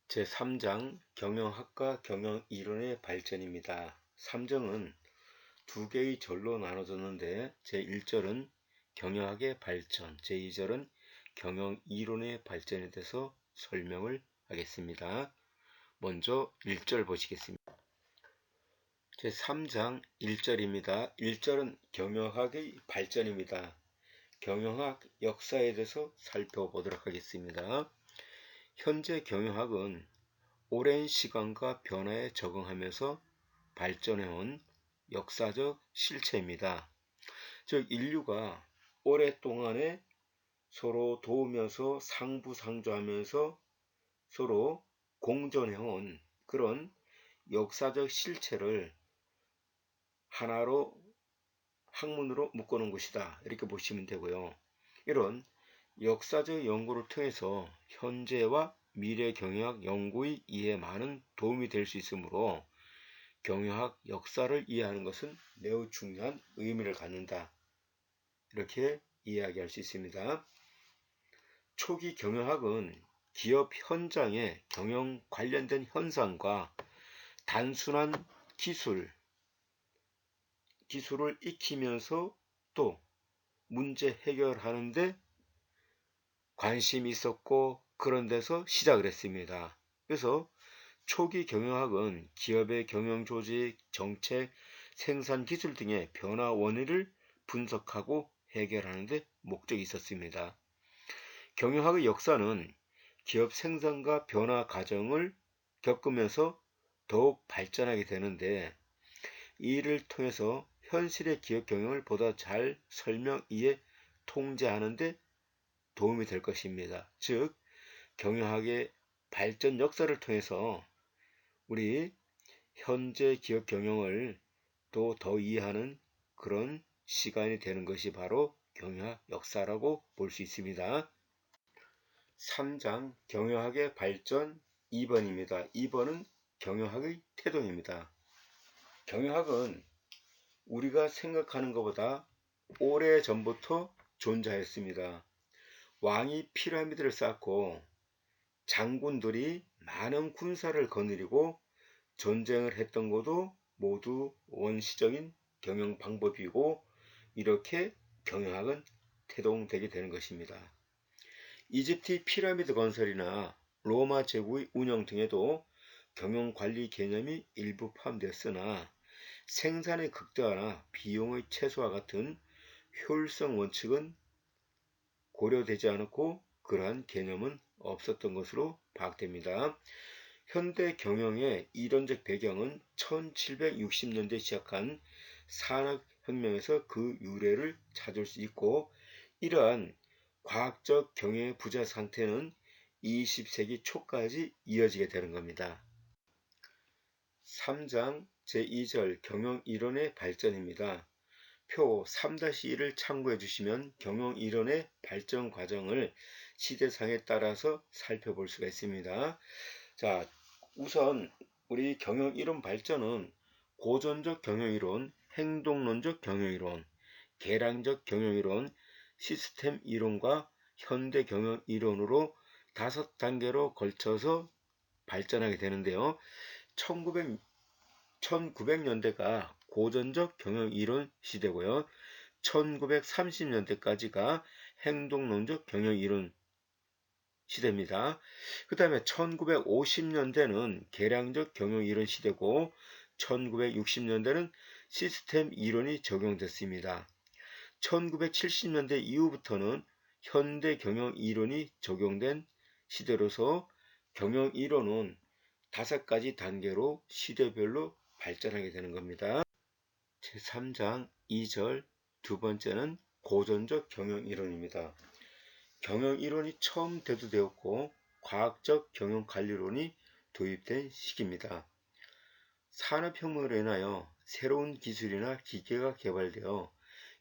제3장 경영학과 경영이론의 발전입니다. 3장은 두 개의 절로 나눠졌는데 제1절은 경영학의 발전, 제2절은 경영이론의 발전에 대해서 설명을 하겠습니다. 먼저 1절 보시겠습니다. 제3장 1절입니다. 1절은 경영학의 발전입니다. 경영학 역사에 대해서 살펴보도록 하겠습니다. 현재 경영학은 오랜 시간과 변화에 적응하면서 발전해온 역사적 실체입니다. 즉 인류가 오랫동안에 서로 도우면서 상부상조하면서 서로 공존해온 그런 역사적 실체를 하나로 학문으로 묶어놓은 것이다. 이렇게 보시면 되고요. 이런 역사적 연구를 통해서 현재와 미래 경영학 연구의 이해에 많은 도움이 될 수 있으므로 경영학 역사를 이해하는 것은 매우 중요한 의미를 갖는다. 이렇게 이야기할 수 있습니다. 초기 경영학은 기업 현장의 경영 관련된 현상과 단순한 기술을 익히면서 또 문제 해결하는데 관심이 있었고 그런 데서 시작을 했습니다. 그래서 초기 경영학은 기업의 경영 조직, 정책, 생산 기술 등의 변화 원인을 분석하고 해결하는 데 목적이 있었습니다. 경영학의 역사는 기업 생산과 변화 과정을 겪으면서 더욱 발전하게 되는데 이를 통해서 현실의 기업 경영을 보다 잘 설명, 이해, 통제하는 데 도움이 될 것입니다. 즉 경영학의 발전 역사를 통해서 우리 현재 기업 경영을 또 더 이해하는 그런 시간이 되는 것이 바로 경영학 역사라고 볼 수 있습니다. 3장 경영학의 발전 2번입니다. 2번은 경영학의 태동입니다. 경영학은 우리가 생각하는 것보다 오래전부터 존재하였습니다. 왕이 피라미드를 쌓고 장군들이 많은 군사를 거느리고 전쟁을 했던 것도 모두 원시적인 경영 방법이고 이렇게 경영학은 태동되게 되는 것입니다. 이집트의 피라미드 건설이나 로마 제국의 운영 등에도 경영관리 개념이 일부 포함되었으나 생산의 극대화나 비용의 최소화 같은 효율성 원칙은 고려되지 않았고 그러한 개념은 없었던 것으로 파악됩니다. 현대 경영의 이론적 배경은 1760년대에 시작한 산업혁명에서 그 유래를 찾을 수 있고 이러한 과학적 경영의 부자 상태는 20세기 초까지 이어지게 되는 겁니다. 3장 제2절 경영이론의 발전입니다. 표 3-1을 참고해 주시면 경영이론의 발전 과정을 시대상에 따라서 살펴볼 수가 있습니다. 자, 우선 우리 경영이론 발전은 고전적 경영이론, 행동론적 경영이론, 계량적 경영이론, 시스템 이론과 현대 경영이론으로 5단계로 걸쳐서 발전하게 되는데요. 1900년대가 고전적 경영이론 시대고요. 1930년대까지가 행동론적 경영이론 시대입니다. 그 다음에 1950년대는 계량적 경영이론 시대고 1960년대는 시스템 이론이 적용됐습니다. 1970년대 이후부터는 현대 경영이론이 적용된 시대로서 경영이론은 5가지 단계로 시대별로 발전하게 되는 겁니다. 제3장 2절 두 번째는 고전적 경영이론입니다. 경영이론이 처음 대두되었고 과학적 경영관리론이 도입된 시기입니다. 산업혁명으로 인하여 새로운 기술이나 기계가 개발되어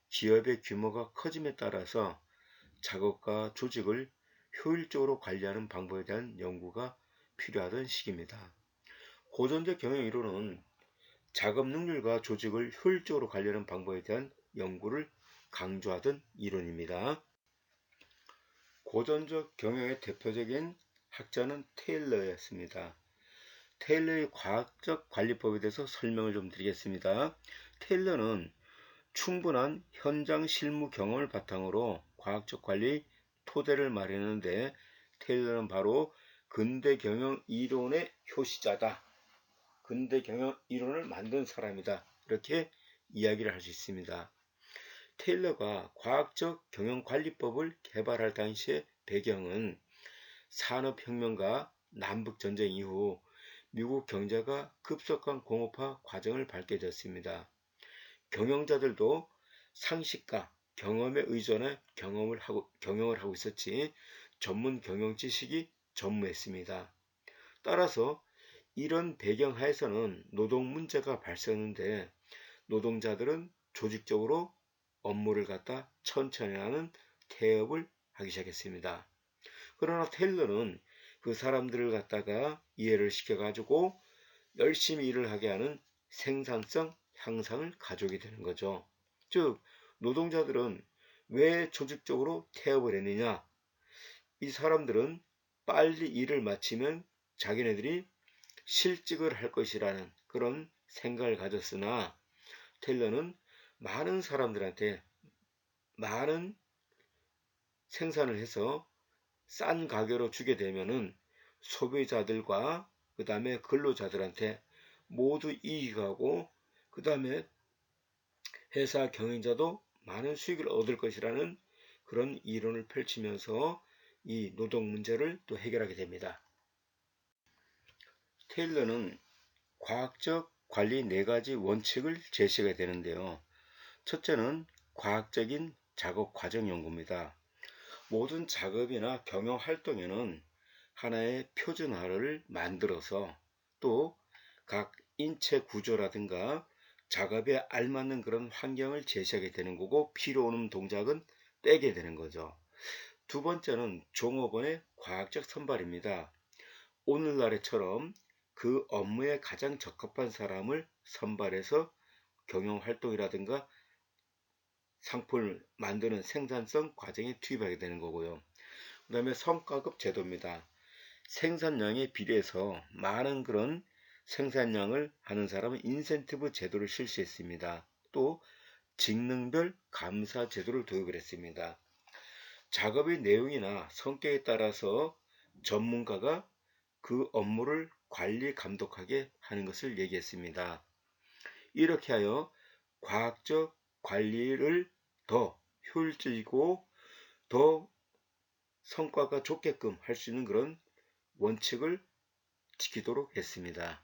기업의 규모가 커짐에 따라서 작업과 조직을 효율적으로 관리하는 방법에 대한 연구가 필요하던 시기입니다. 고전적 경영이론은 작업 능률과 조직을 효율적으로 관리하는 방법에 대한 연구를 강조하던 이론입니다. 고전적 경영의 대표적인 학자는 테일러였습니다. 테일러의 과학적 관리법에 대해서 설명을 좀 드리겠습니다. 테일러는 충분한 현장 실무 경험을 바탕으로 과학적 관리 토대를 마련하는데, 테일러는 바로 근대 경영 이론의 효시자다. 근대 경영 이론을 만든 사람이다. 이렇게 이야기를 할 수 있습니다. 테일러가 과학적 경영관리법을 개발할 당시의 배경은 산업혁명과 남북전쟁 이후 미국 경제가 급속한 공업화 과정을 밟게 되었습니다. 경영자들도 상식과 경험에 의존해 경영을 하고 있었지 전문 경영 지식이 전무했습니다. 따라서 이런 배경 하에서는 노동 문제가 발생하는데, 노동자들은 조직적으로 업무를 갖다 천천히 하는 태업을 하기 시작했습니다. 그러나 테일러는 그 사람들을 갖다가 이해를 시켜가지고 열심히 일을 하게 하는 생산성 향상을 가져오게 되는 거죠. 즉, 노동자들은 왜 조직적으로 태업을 했느냐? 이 사람들은 빨리 일을 마치면 자기네들이 실직을 할 것이라는 그런 생각을 가졌으나, 테일러는 많은 사람들한테 많은 생산을 해서 싼 가격으로 주게 되면은 소비자들과 그 다음에 근로자들한테 모두 이익이 가고, 그 다음에 회사 경영자도 많은 수익을 얻을 것이라는 그런 이론을 펼치면서 이 노동 문제를 또 해결하게 됩니다. 테일러는 과학적 관리 4가지 원칙을 제시하게 되는데요. 첫째는 과학적인 작업 과정 연구입니다. 모든 작업이나 경영 활동에는 하나의 표준화를 만들어서 또 각 인체 구조라든가 작업에 알맞는 그런 환경을 제시하게 되는 거고, 필요 없는 동작은 빼게 되는 거죠. 두 번째는 종업원의 과학적 선발입니다. 오늘날에처럼 그 업무에 가장 적합한 사람을 선발해서 경영 활동이라든가 상품을 만드는 생산성 과정에 투입하게 되는 거고요. 그 다음에 성과급 제도입니다. 생산량에 비례해서 많은 그런 생산량을 하는 사람은 인센티브 제도를 실시했습니다. 또 직능별 감사 제도를 도입을 했습니다. 작업의 내용이나 성격에 따라서 전문가가 그 업무를 관리 감독하게 하는 것을 얘기했습니다. 이렇게 하여 과학적 관리를 더 효율적이고 더 성과가 좋게끔 할 수 있는 그런 원칙을 지키도록 했습니다.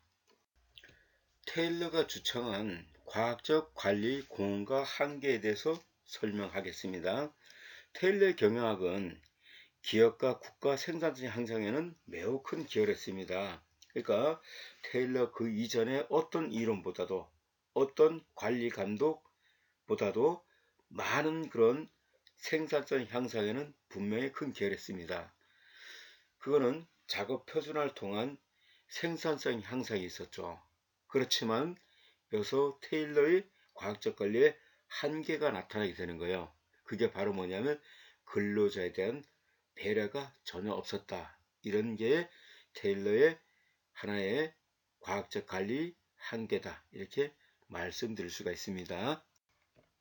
테일러가 주창한 과학적 관리 공헌과 한계에 대해서 설명하겠습니다. 테일러의 경영학은 기업과 국가 생산성 향상에는 매우 큰 기여를 했습니다. 그러니까 테일러 그 이전에 어떤 이론보다도, 어떤 관리 감독보다도 많은 그런 생산성 향상에는 분명히 큰 기여를 했습니다. 그거는 작업 표준화를 통한 생산성 향상이 있었죠. 그렇지만 여기서 테일러의 과학적 관리에 한계가 나타나게 되는 거예요. 그게 바로 뭐냐면 근로자에 대한 배려가 전혀 없었다. 이런 게 테일러의 하나의 과학적 관리 한계다. 이렇게 말씀드릴 수가 있습니다.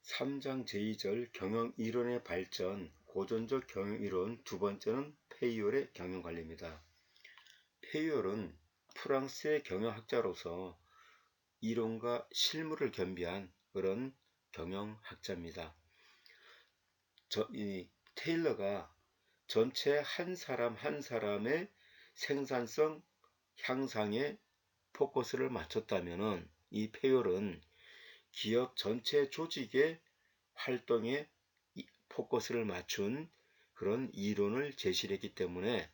3장 제2절 경영이론의 발전, 고전적 경영이론. 두 번째는 페이올의 경영관리입니다. 페이올은 프랑스의 경영학자로서 이론과 실무를 겸비한 그런 경영학자입니다. 이 테일러가 전체 한 사람 한 사람의 생산성 향상에 포커스를 맞췄다면, 이 페이올은 기업 전체 조직의 활동에 포커스를 맞춘 그런 이론을 제시했기 때문에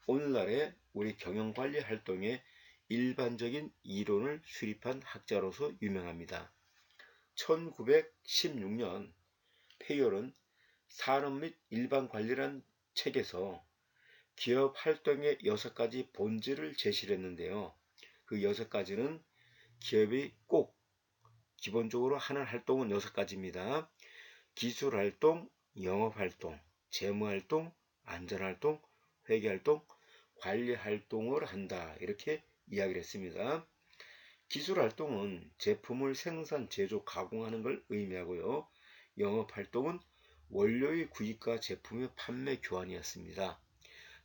오늘날의 우리 경영관리 활동에 일반적인 이론을 수립한 학자로서 유명합니다. 1916년 페이올은 산업 및 일반 관리란 책에서 기업 활동의 6가지 본질을 제시를 했는데요. 그 6가지는 기업이 꼭 기본적으로 하는 활동은 6가지입니다. 기술활동, 영업활동, 재무활동, 안전활동, 회계활동, 관리 활동을 한다. 이렇게 이야기를 했습니다. 기술 활동은 제품을 생산, 제조, 가공하는 걸 의미하고요. 영업 활동은 원료의 구입과 제품의 판매 교환이었습니다.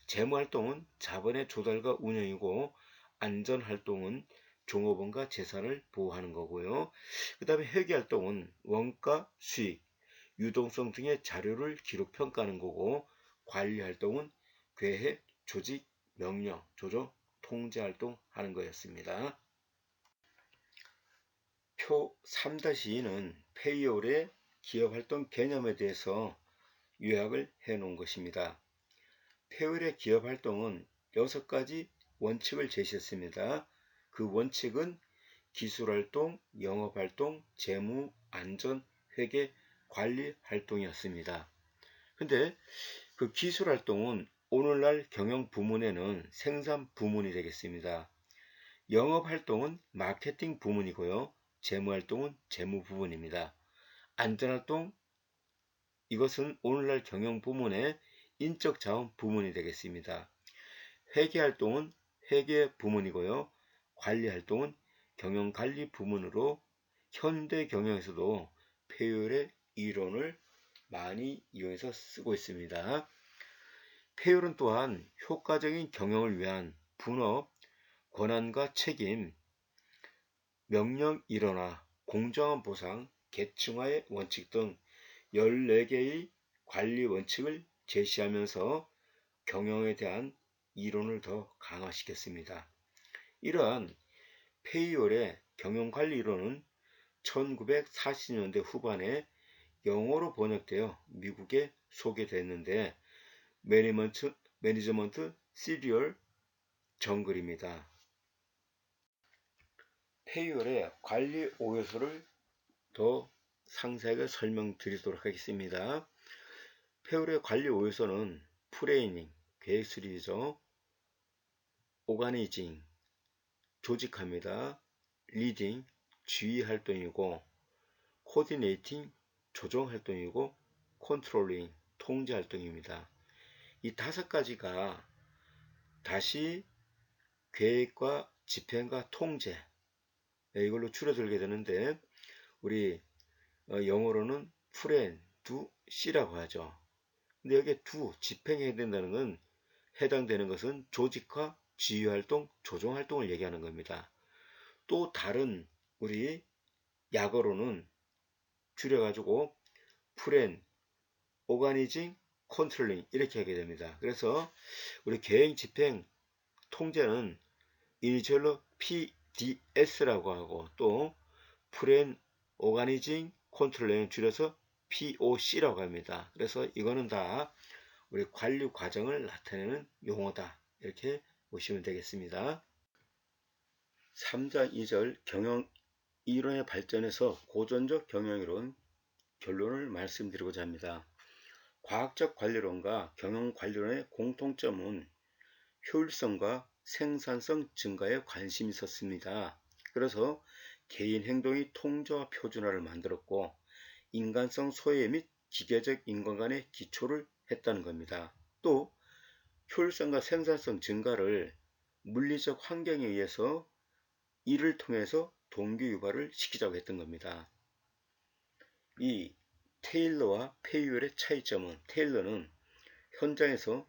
재무 활동은 자본의 조달과 운영이고, 안전 활동은 종업원과 재산을 보호하는 거고요. 그 다음에 회계 활동은 원가, 수익, 유동성 등의 자료를 기록 평가하는 거고, 관리 활동은 계획, 조직, 명령, 조정, 통제 활동 하는 거였습니다. 표 3-2는 페이올의 기업 활동 개념에 대해서 요약을 해 놓은 것입니다. 페이올의 기업 활동은 6가지 원칙을 제시했습니다. 그 원칙은 기술 활동, 영업 활동, 재무, 안전, 회계, 관리 활동이었습니다. 근데 그 기술 활동은 오늘날 경영 부문에는 생산 부문이 되겠습니다. 영업 활동은 마케팅 부문이고요. 재무 활동은 재무 부문입니다. 안전 활동, 이것은 오늘날 경영 부문의 인적 자원 부문이 되겠습니다. 회계 활동은 회계 부문이고요. 관리 활동은 경영 관리 부문으로 현대 경영에서도 페이올의 이론을 많이 이용해서 쓰고 있습니다. 페이올은 또한 효과적인 경영을 위한 분업, 권한과 책임, 명령 일원화, 공정한 보상, 계층화의 원칙 등 14개의 관리 원칙을 제시하면서 경영에 대한 이론을 더 강화시켰습니다. 이러한 페이올의 경영관리 이론은 1940년대 후반에 영어로 번역되어 미국에 소개됐는데, 매니지먼트 시리얼 정글입니다. 페이올의 관리 5요소를 더 상세하게 설명드리도록 하겠습니다. 페이올의 관리 5요소는 프레이닝, 계획수리죠. 오가니징, 조직합니다. 리딩, 지휘 활동이고, 코디네이팅, 조정 활동이고, 컨트롤링, 통제 활동입니다. 이 5가지가 다시 계획과 집행과 통제, 이걸로 줄어들게 되는데, 우리 영어로는 플랜, 두, C라고 하죠. 근데 여기에 두, 집행해야 된다는 건 해당되는 것은 조직화, 지휘 활동, 조정 활동을 얘기하는 겁니다. 또 다른 우리 약어로는 줄여가지고 플랜, 오가니징, 컨트롤링 이렇게 하게 됩니다. 그래서 우리 계획, 집행, 통제는 이니셜로 PDS라고 하고, 또 플랜, 오가니징, 컨트롤링 줄여서 POC라고 합니다. 그래서 이거는 다 우리 관리 과정을 나타내는 용어다. 이렇게 보시면 되겠습니다. 3장 2절 경영 이론의 발전에서 고전적 경영이론 결론을 말씀드리고자 합니다. 과학적 관리론과 경영 관리론의 공통점은 효율성과 생산성 증가에 관심이 있었습니다. 그래서 개인 행동의 통제와 표준화를 만들었고, 인간성 소외 및 기계적 인간 간의 기초를 했다는 겁니다. 또 효율성과 생산성 증가를 물리적 환경에 의해서 이를 통해서 동기유발을 시키자고 했던 겁니다. 이 테일러와 페이올의 차이점은, 테일러는 현장에서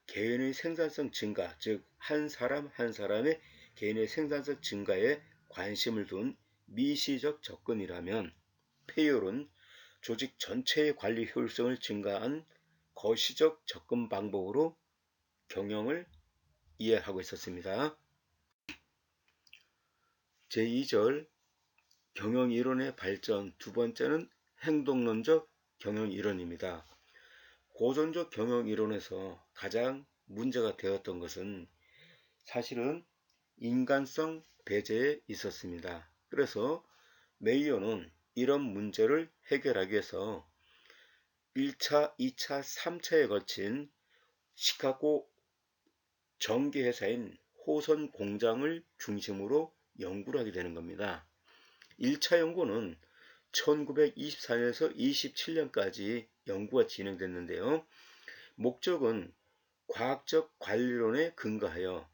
개인의 생산성 증가, 즉 한 사람 한 사람의 개인의 생산성 증가에 관심을 둔 미시적 접근이라면, 페이올은 조직 전체의 관리 효율성을 증가한 거시적 접근 방법으로 경영을 이해하고 있었습니다. 제2절 경영이론의 발전, 두 번째는 행동론적 경영이론입니다. 고전적 경영이론에서 가장 문제가 되었던 것은 사실은 인간성 배제에 있었습니다. 그래서 메이어는 이런 문제를 해결하기 위해서 1차, 2차, 3차에 걸친 시카고 전기회사인 호선 공장을 중심으로 연구를 하게 되는 겁니다. 1차 연구는 1924년에서 27년까지 연구가 진행됐는데요. 목적은 과학적 관리론에 근거하여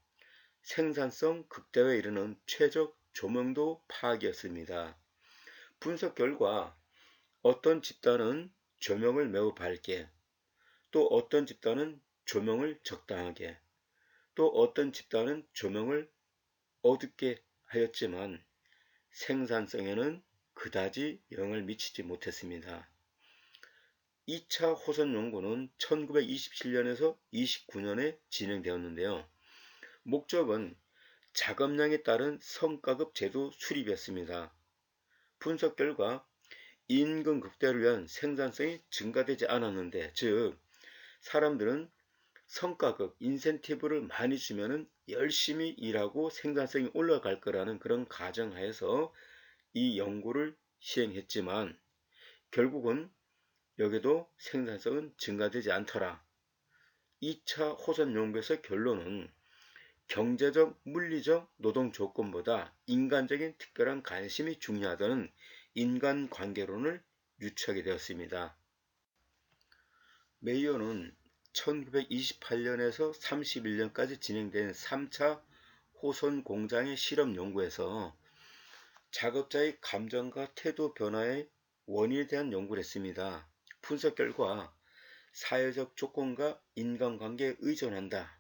생산성 극대화에 이르는 최적 조명도 파악이었습니다. 분석 결과 어떤 집단은 조명을 매우 밝게, 또 어떤 집단은 조명을 적당하게, 또 어떤 집단은 조명을 어둡게 하였지만 생산성에는 그다지 영향을 미치지 못했습니다. 2차 호선 연구는 1927년에서 29년에 진행되었는데요. 목적은 작업량에 따른 성과급 제도 수립이었습니다. 분석 결과 임금 극대화를 위한 생산성이 증가되지 않았는데, 즉 사람들은 성과급, 인센티브를 많이 주면은 열심히 일하고 생산성이 올라갈 거라는 그런 가정하에서 이 연구를 시행했지만 결국은 여기도 생산성은 증가되지 않더라. 2차 호선 연구에서 결론은 경제적, 물리적 노동 조건보다 인간적인 특별한 관심이 중요하다는 인간관계론을 유추하게 되었습니다. 메이어는 1928년에서 31년까지 진행된 3차 호선 공장의 실험 연구에서 작업자의 감정과 태도 변화의 원인에 대한 연구를 했습니다. 분석 결과 사회적 조건과 인간관계에 의존한다.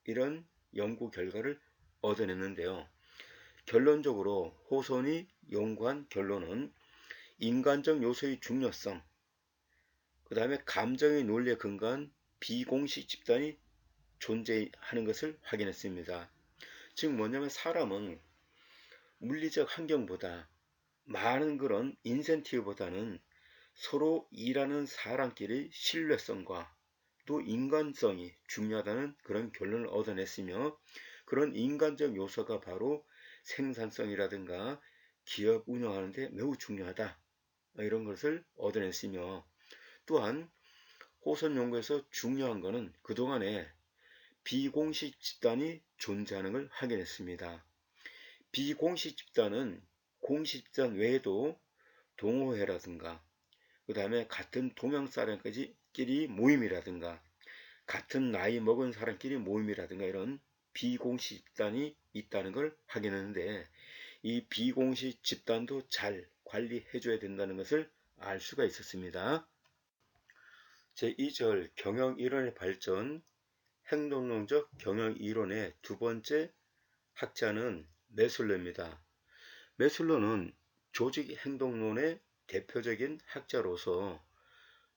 이런 연구 결과를 얻어냈는데요. 결론적으로 호선이 연구한 결론은 인간적 요소의 중요성, 그 다음에 감정의 논리에 근거한 비공식 집단이 존재하는 것을 확인했습니다. 즉 뭐냐면 사람은 물리적 환경보다 많은 그런 인센티브보다는 서로 일하는 사람끼리 신뢰성과 또 인간성이 중요하다는 그런 결론을 얻어냈으며, 그런 인간적 요소가 바로 생산성이라든가 기업 운영하는 데 매우 중요하다, 이런 것을 얻어냈으며, 또한 호선 연구에서 중요한 것은 그동안에 비공식 집단이 존재하는 걸 확인했습니다. 비공식 집단은 공식 집단 외에도 동호회라든가 그 다음에 같은 동양 사람끼리 모임이라든가 같은 나이 먹은 사람끼리 모임이라든가 이런 비공식 집단이 있다는 걸 확인했는데, 이 비공식 집단도 잘 관리해 줘야 된다는 것을 알 수가 있었습니다. 제2절 경영이론의 발전, 행동론적 경영이론의 두 번째 학자는 메슬로입니다. 메슬로는 조직행동론의 대표적인 학자로서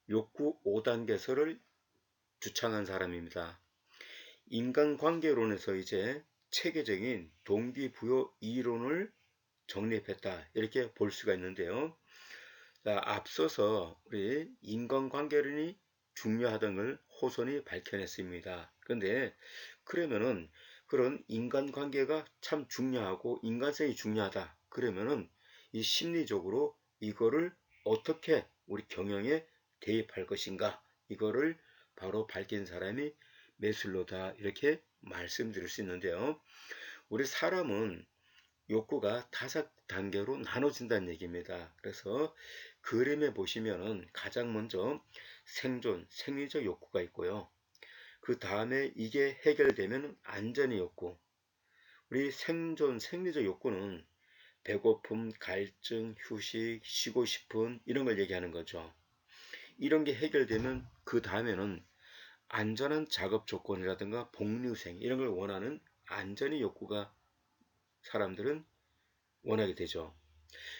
욕구 5단계설을 주창한 사람입니다. 인간관계론에서 이제 체계적인 동기부여 이론을 정립했다, 이렇게 볼 수가 있는데요. 자, 앞서서 우리 인간관계론이 중요하다는 걸 호선이 밝혀냈습니다. 그런데 그러면은 그런 인간관계가 참 중요하고 인간성이 중요하다, 그러면은 이 심리적으로 이거를 어떻게 우리 경영에 대입할 것인가, 이거를 바로 밝힌 사람이 메슬로다, 이렇게 말씀드릴 수 있는데요. 우리 사람은 욕구가 5단계로 나눠진다는 얘기입니다. 그래서 그림에 보시면은 가장 먼저 생존, 생리적 욕구가 있고요. 그 다음에 이게 해결되면 안전의 욕구. 우리 생존, 생리적 욕구는 배고픔, 갈증, 휴식, 쉬고 싶은 이런 걸 얘기하는 거죠. 이런 게 해결되면 그 다음에는 안전한 작업 조건이라든가 복류생 이런 걸 원하는 안전의 욕구가 사람들은 원하게 되죠.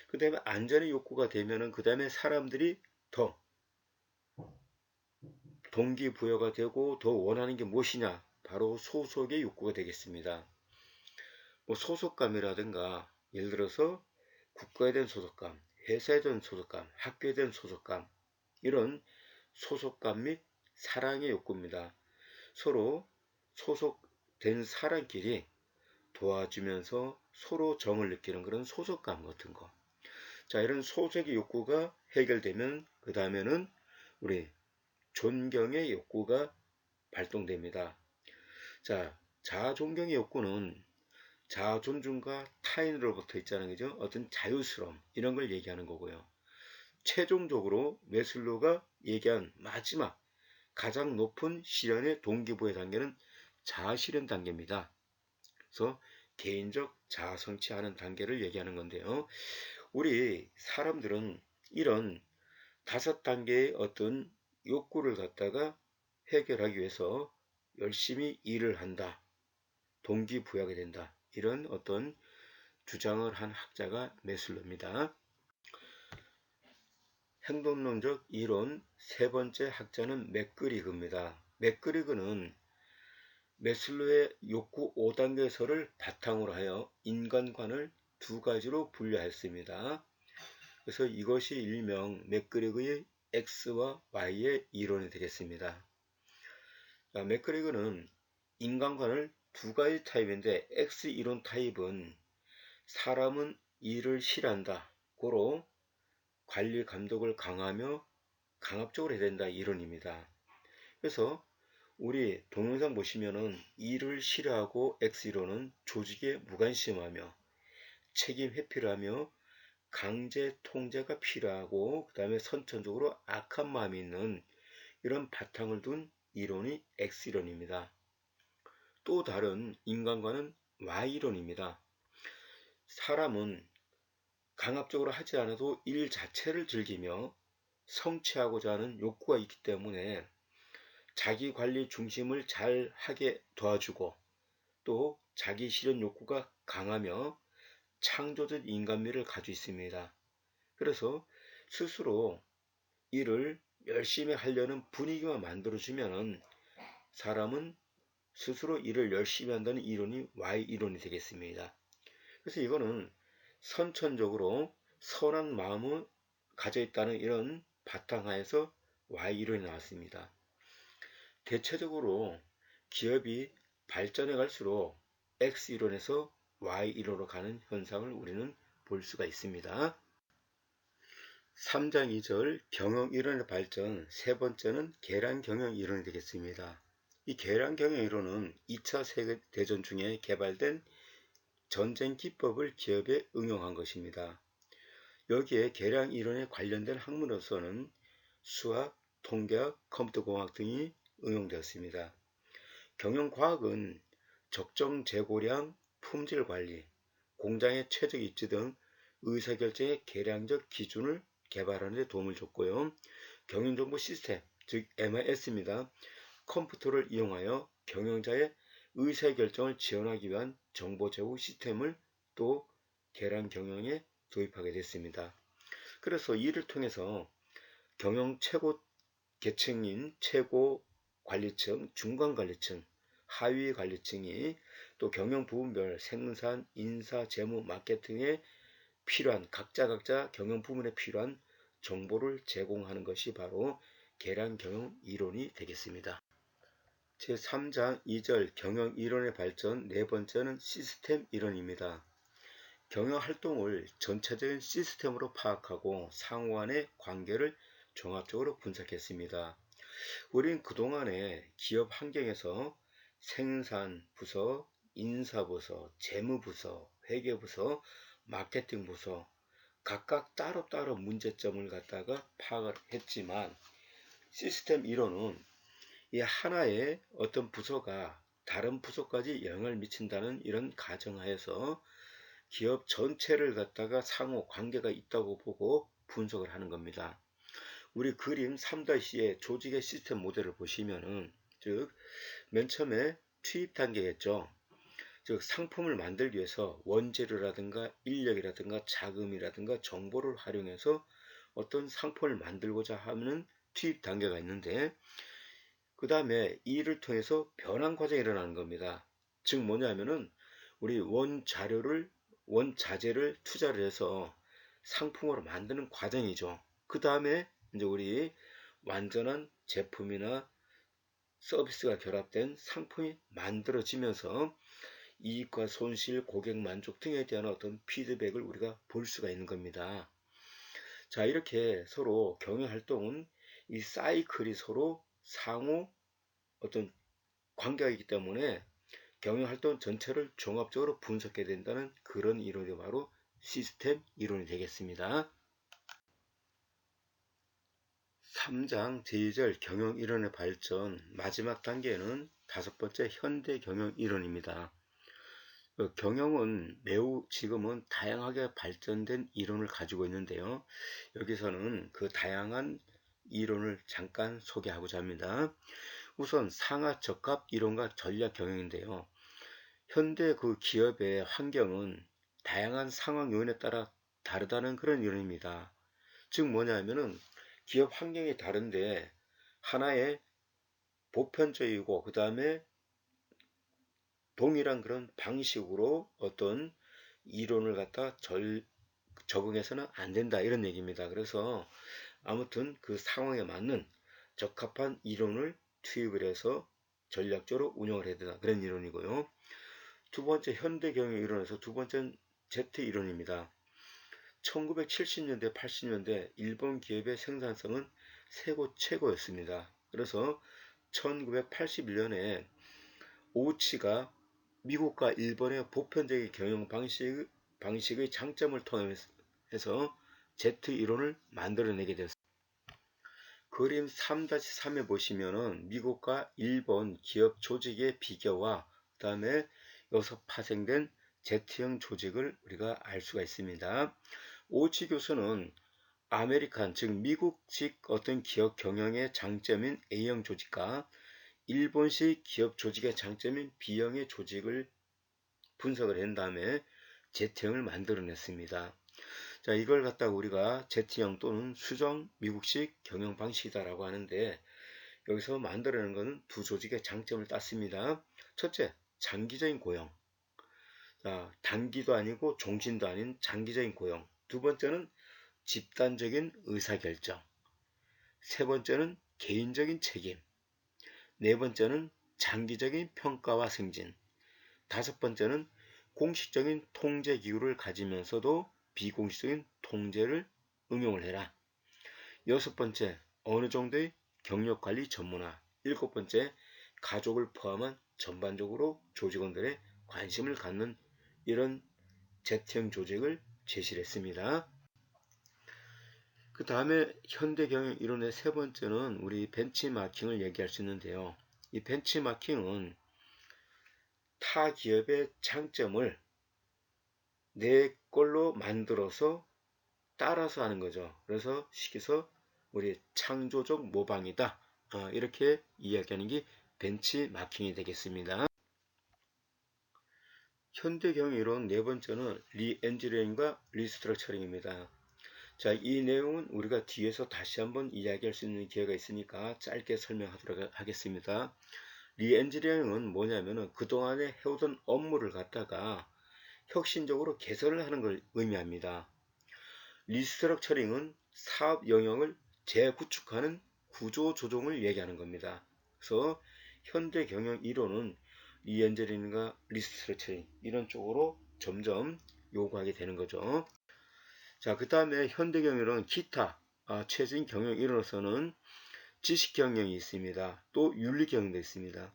그 다음에 안전의 욕구가 되면은 그 다음에 사람들이 더 동기부여가 되고 더 원하는 게 무엇이냐, 바로 소속의 욕구가 되겠습니다. 뭐 소속감이라든가 예를 들어서 국가에 대한 소속감, 회사에 대한 소속감, 학교에 대한 소속감, 이런 소속감 및 사랑의 욕구입니다. 서로 소속된 사람끼리 도와주면서 서로 정을 느끼는 그런 소속감 같은 거. 자, 이런 소속의 욕구가 해결되면 그 다음에는 우리 존경의 욕구가 발동됩니다. 자, 자아 존경의 욕구는 자아 존중과 타인으로부터 있잖아요, 그죠? 어떤 자유스러움 이런 걸 얘기하는 거고요. 최종적으로 메슬로가 얘기한 마지막 가장 높은 실현의 동기부여 단계는 자아실현 단계입니다. 그래서 개인적 자아 성취하는 단계를 얘기하는 건데요. 우리 사람들은 이런 5단계의 어떤 욕구를 갖다가 해결하기 위해서 열심히 일을 한다. 동기부여하게 된다. 이런 어떤 주장을 한 학자가 메슬로입니다. 행동론적 이론 세 번째 학자는 맥그리그입니다. 맥그리그는 메슬로의 욕구 5단계설을 바탕으로 하여 인간관을 두 가지로 분류했습니다. 그래서 이것이 일명 맥그리그의 X와 Y의 이론이 되겠습니다. 맥그리그는 인간관을 두 가지 타입인데 X 이론 타입은 사람은 일을 싫어한다. 고로 관리 감독을 강하며 강압적으로 해야 된다 이론입니다. 그래서 우리 동영상 보시면은 일을 싫어하고 X이론은 조직에 무관심하며 책임 회피를 하며 강제 통제가 필요하고 그 다음에 선천적으로 악한 마음이 있는 이런 바탕을 둔 이론이 X이론입니다. 또 다른 인간과는 Y이론입니다. 사람은 강압적으로 하지 않아도 일 자체를 즐기며 성취하고자 하는 욕구가 있기 때문에 자기 관리 중심을 잘 하게 도와주고 또 자기 실현 욕구가 강하며 창조적 인간미를 가지고 있습니다. 그래서 스스로 일을 열심히 하려는 분위기만 만들어주면 사람은 스스로 일을 열심히 한다는 이론이 Y이론이 되겠습니다. 그래서 이거는 선천적으로 선한 마음을 가져 있다는 이런 바탕하에서 Y이론이 나왔습니다. 대체적으로 기업이 발전해 갈수록 X이론에서 Y이론으로 가는 현상을 우리는 볼 수가 있습니다. 3장 2절 경영이론의 발전, 세 번째는 계량경영이론이 되겠습니다. 이 계량경영이론은 2차 세계대전 중에 개발된 전쟁 기법을 기업에 응용한 것입니다. 여기에 계량이론에 관련된 학문으로서는 수학, 통계학, 컴퓨터공학 등이 응용되었습니다. 경영과학은 적정 재고량, 품질 관리, 공장의 최적 입지 등 의사결정의 계량적 기준을 개발하는 데 도움을 줬고요. 경영정보 시스템, 즉 MIS입니다. 컴퓨터를 이용하여 경영자의 의사결정을 지원하기 위한 정보 제공 시스템을 또 계량 경영에 도입하게 됐습니다. 그래서 이를 통해서 경영 최고 계층인 최고 관리층, 중간 관리층, 하위 관리층이 또 경영 부문별 생산, 인사, 재무, 마케팅에 필요한 각자 경영 부문에 필요한 정보를 제공하는 것이 바로 계량 경영 이론이 되겠습니다. 제3장 2절 경영 이론의 발전, 네 번째는 시스템 이론입니다. 경영 활동을 전체적인 시스템으로 파악하고 상호 간의 관계를 종합적으로 분석했습니다. 우린 그동안에 기업 환경에서 생산부서, 인사부서, 재무부서, 회계부서, 마케팅부서 각각 따로따로 문제점을 갖다가 파악을 했지만 시스템 이론은 이 하나의 어떤 부서가 다른 부서까지 영향을 미친다는 이런 가정하에서 기업 전체를 갖다가 상호 관계가 있다고 보고 분석을 하는 겁니다. 우리 그림 3-의 조직의 시스템 모델을 보시면은 즉 맨 처음에 투입 단계겠죠. 즉 상품을 만들기 위해서 원재료라든가 인력이라든가 자금이라든가 정보를 활용해서 어떤 상품을 만들고자 하는 투입 단계가 있는데 그 다음에 이를 통해서 변환 과정이 일어나는 겁니다. 즉 뭐냐면은 우리 원자재를 투자를 해서 상품으로 만드는 과정이죠. 그 다음에 이제 우리 완전한 제품이나 서비스가 결합된 상품이 만들어지면서 이익과 손실, 고객 만족 등에 대한 어떤 피드백을 우리가 볼 수가 있는 겁니다. 자, 이렇게 서로 경영 활동은 이 사이클이 서로 상호 어떤 관계가 있기 때문에 경영 활동 전체를 종합적으로 분석해야 된다는 그런 이론이 바로 시스템 이론이 되겠습니다. 3장 제2절 경영 이론의 발전 마지막 단계는 다섯 번째 현대 경영 이론입니다. 경영은 매우 지금은 다양하게 발전된 이론을 가지고 있는데요. 여기서는 그 다양한 이론을 잠깐 소개하고자 합니다. 우선 상하적합 이론과 전략 경영인데요. 현대 그 기업의 환경은 다양한 상황 요인에 따라 다르다는 그런 이론입니다. 즉 뭐냐면은 기업 환경이 다른데 하나의 보편적이고 그 다음에 동일한 그런 방식으로 어떤 이론을 갖다 적응해서는 안 된다 이런 얘기입니다. 그래서 아무튼 그 상황에 맞는 적합한 이론을 투입을 해서 전략적으로 운영을 해야 된다 그런 이론이고요. 두 번째 현대 경영 이론에서 두 번째는 Z 이론입니다. 1970년대 80년대 일본 기업의 생산성은 세계 최고였습니다. 그래서 1981년에 오우치가 미국과 일본의 보편적인 경영 방식의 장점을 통해서 Z 이론을 만들어내게 되었습니다. 그림 3-3에 보시면은 미국과 일본 기업 조직의 비교와 그 다음에 여기서 파생된 Z형 조직을 우리가 알 수가 있습니다. 오우치 교수는 아메리칸 즉 미국식 어떤 기업 경영의 장점인 A형 조직과 일본식 기업 조직의 장점인 B형의 조직을 분석을 한 다음에 Z형을 만들어냈습니다. 자, 이걸 갖다가 우리가 Z형 또는 수정 미국식 경영 방식이다라고 하는데 여기서 만들어낸 것은 두 조직의 장점을 땄습니다. 첫째, 장기적인 고용. 자, 단기도 아니고 종신도 아닌 장기적인 고용. 두 번째는 집단적인 의사결정. 세 번째는 개인적인 책임. 네 번째는 장기적인 평가와 승진. 다섯 번째는 공식적인 통제 기구를 가지면서도 비공식적인 통제를 응용을 해라. 여섯 번째, 어느 정도의 경력관리 전문화. 일곱 번째, 가족을 포함한 전반적으로 조직원들의 관심을 갖는 이런 Z형 조직을 제시를 했습니다. 그 다음에 현대 경영 이론의 세 번째는 우리 벤치마킹을 얘기할 수 있는데요. 이 벤치마킹은 타 기업의 장점을 내 걸로 만들어서 따라서 하는 거죠. 그래서 시켜서 우리 창조적 모방이다. 이렇게 이야기하는 게 벤치마킹이 되겠습니다. 현대 경영 이론 네 번째는 리엔지니어링과 리스트럭처링입니다. 자, 이 내용은 우리가 뒤에서 다시 한번 이야기할 수 있는 기회가 있으니까 짧게 설명하도록 하겠습니다. 리엔지니어링은 뭐냐면은 그동안에 해오던 업무를 갖다가 혁신적으로 개선을 하는 걸 의미합니다. 리스트럭처링은 사업 영역을 재구축하는 구조 조정을 얘기하는 겁니다. 그래서 현대 경영 이론은 리엔지니어링과 리스트럭처링 이런 쪽으로 점점 요구하게 되는 거죠. 자, 그 다음에 현대 경영은 기타 최신 경영 이론으로서는 지식 경영이 있습니다. 또 윤리 경영도 있습니다.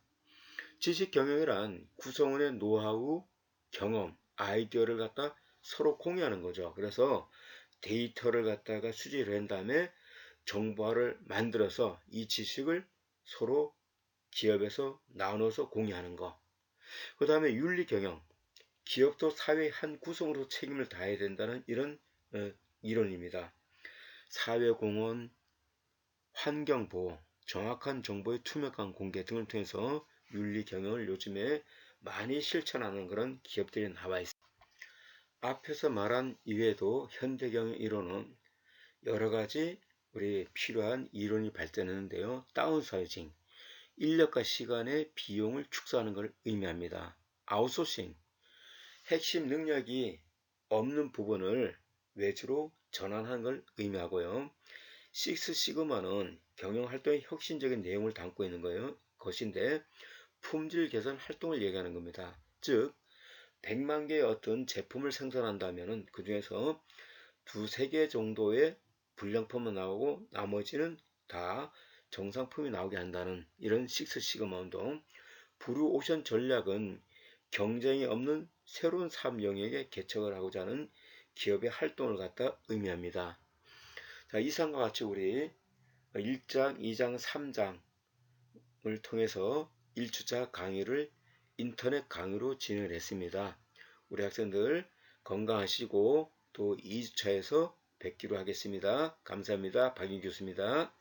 지식 경영이란 구성원의 노하우, 경험, 아이디어를 갖다 서로 공유하는 거죠. 그래서 데이터를 갖다가 수집을 한 다음에 정보화를 만들어서 이 지식을 서로 기업에서 나눠서 공유하는 거. 그 다음에 윤리 경영, 기업도 사회의 한 구성으로 책임을 다해야 된다는 이런 이론입니다. 사회공헌, 환경보호, 정확한 정보의 투명한 공개 등을 통해서 윤리 경영을 요즘에 많이 실천하는 그런 기업들이 나와 있습니다. 앞에서 말한 이외에도 현대 경영 이론은 여러 가지 우리 필요한 이론이 발전했는데요. 다운사이징, 인력과 시간의 비용을 축소하는 것을 의미합니다. 아웃소싱, 핵심 능력이 없는 부분을 외주로 전환하는 걸 의미하고요. 식스 시그마는 경영 활동의 혁신적인 내용을 담고 있는 것인데 품질 개선 활동을 얘기하는 겁니다. 즉 100만 개의 어떤 제품을 생산한다면 그 중에서 두세 개 정도의 불량품만 나오고 나머지는 다 정상품이 나오게 한다는 이런 식스 시그마 운동. 블루오션 전략은 경쟁이 없는 새로운 사업 영역에 개척을 하고자 하는 기업의 활동을 갖다 의미합니다. 자, 이상과 같이 우리 1장, 2장, 3장을 통해서 1주차 강의를 인터넷 강의로 진행을 했습니다. 우리 학생들 건강하시고 또 2주차에서 뵙기로 하겠습니다. 감사합니다. 박인 교수입니다.